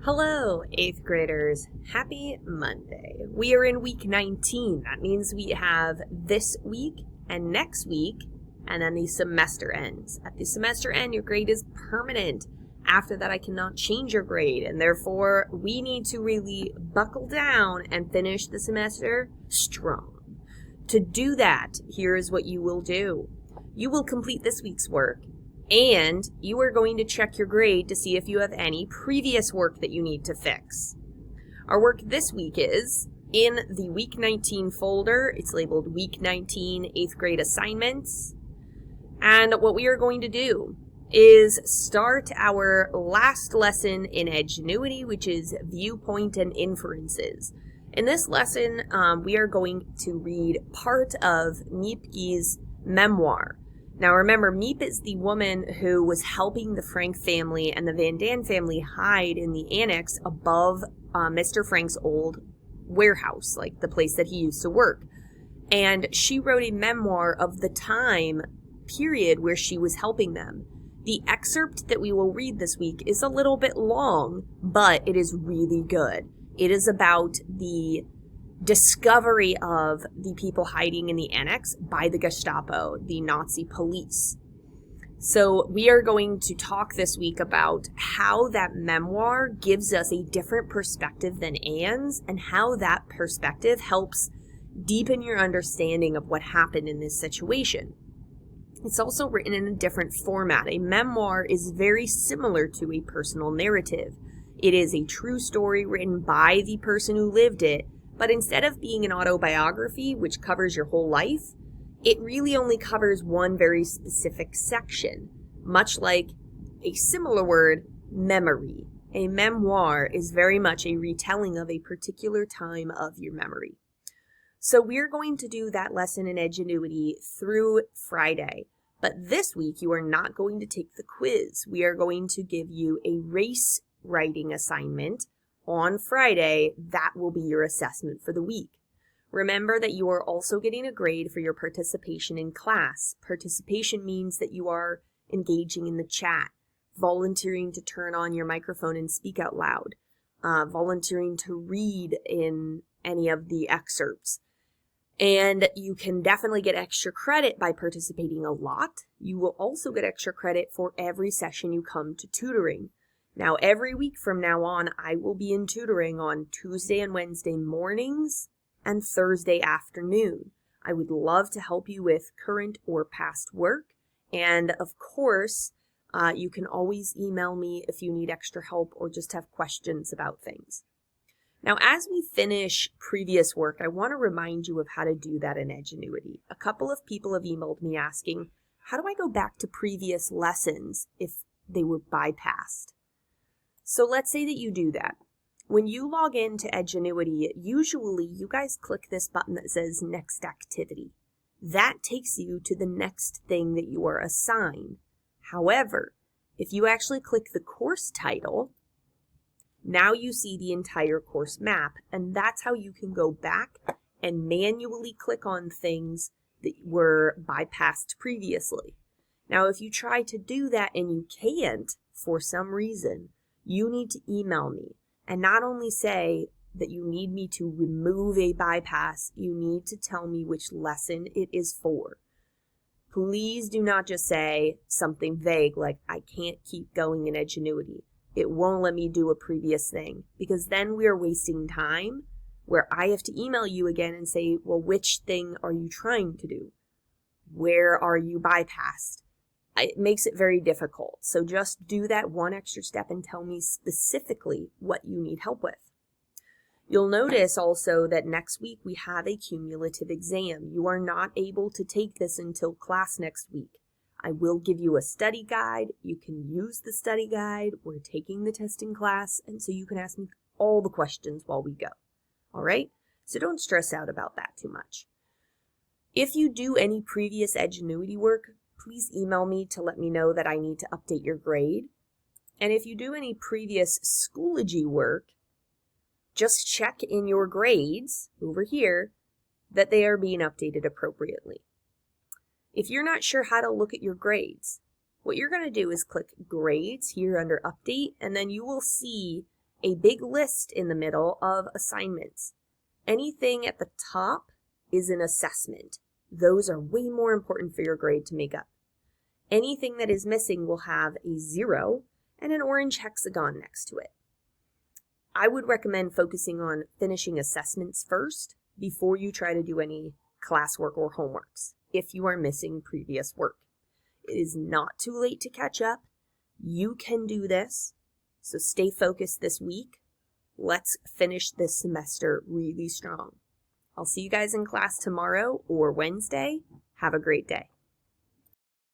Hello, 8th graders. Happy Monday. We are in week 19. That means we have this week and next week, and then the semester ends. At the semester end, your grade is permanent. After that, I cannot change your grade, and therefore, we need to really buckle down and finish the semester strong. To do that, here is what you will do. You will complete this week's work, and you are going to check your grade to see if you have any previous work that you need to fix. Our work this week is in the Week 19 folder. It's labeled Week 19 8th grade assignments. And what we are going to do is start our last lesson in Edgenuity, which is Viewpoint and Inferences. In this lesson, we are going to read part of Miepke's memoir. Now remember, Miep is the woman who was helping the Frank family and the Van Daan family hide in the annex above Mr. Frank's old warehouse, like the place that he used to work. And she wrote a memoir of the time period where she was helping them. The excerpt that we will read this week is a little bit long, but it is really good. It is about the discovery of the people hiding in the annex by the Gestapo, the Nazi police. So we are going to talk this week about how that memoir gives us a different perspective than Anne's, and how that perspective helps deepen your understanding of what happened in this situation. It's also written in a different format. A memoir is very similar to a personal narrative. It is a true story written by the person who lived it, but instead of being an autobiography, which covers your whole life, it really only covers one very specific section, much like a similar word, memory. A memoir is very much a retelling of a particular time of your memory. So we're going to do that lesson in Edgenuity through Friday. But this week, you are not going to take the quiz. We are going to give you a race writing assignment on Friday. That will be your assessment for the week. Remember that you are also getting a grade for your participation in class. Participation means that you are engaging in the chat, volunteering to turn on your microphone and speak out loud, volunteering to read in any of the excerpts. And you can definitely get extra credit by participating a lot. You will also get extra credit for every session you come to tutoring. Now, every week from now on, I will be in tutoring on Tuesday and Wednesday mornings and Thursday afternoon. I would love to help you with current or past work. And of course, you can always email me if you need extra help or just have questions about things. Now, as we finish previous work, I want to remind you of how to do that in Edgenuity. A couple of people have emailed me asking, how do I go back to previous lessons if they were bypassed? So let's say that you do that. When you log into Edgenuity, usually you guys click this button that says Next Activity. That takes you to the next thing that you are assigned. However, if you actually click the course title, now you see the entire course map, and that's how you can go back and manually click on things that were bypassed previously. Now, if you try to do that and you can't for some reason, you need to email me and not only say that you need me to remove a bypass, you need to tell me which lesson it is for. Please do not just say something vague like, I can't keep going in Edgenuity. It won't let me do a previous thing, because then we are wasting time where I have to email you again and say, well, which thing are you trying to do? Where are you bypassed? It makes it very difficult. So just do that one extra step and tell me specifically what you need help with. You'll notice also that next week we have a cumulative exam. You are not able to take this until class next week. I will give you a study guide. You can use the study guide. We're taking the test in class, and so you can ask me all the questions while we go. All right? So don't stress out about that too much. If you do any previous Edgenuity work, please email me to let me know that I need to update your grade. And if you do any previous Schoology work, just check in your grades over here that they are being updated appropriately. If you're not sure how to look at your grades, what you're going to do is click Grades here under Update, and then you will see a big list in the middle of assignments. Anything at the top is an assessment. Those are way more important for your grade to make up. Anything that is missing will have a 0 and an orange hexagon next to it. I would recommend focusing on finishing assessments first before you try to do any classwork or homeworks if you are missing previous work. It is not too late to catch up. You can do this. So stay focused this week. Let's finish this semester really strong. I'll see you guys in class tomorrow or Wednesday. Have a great day.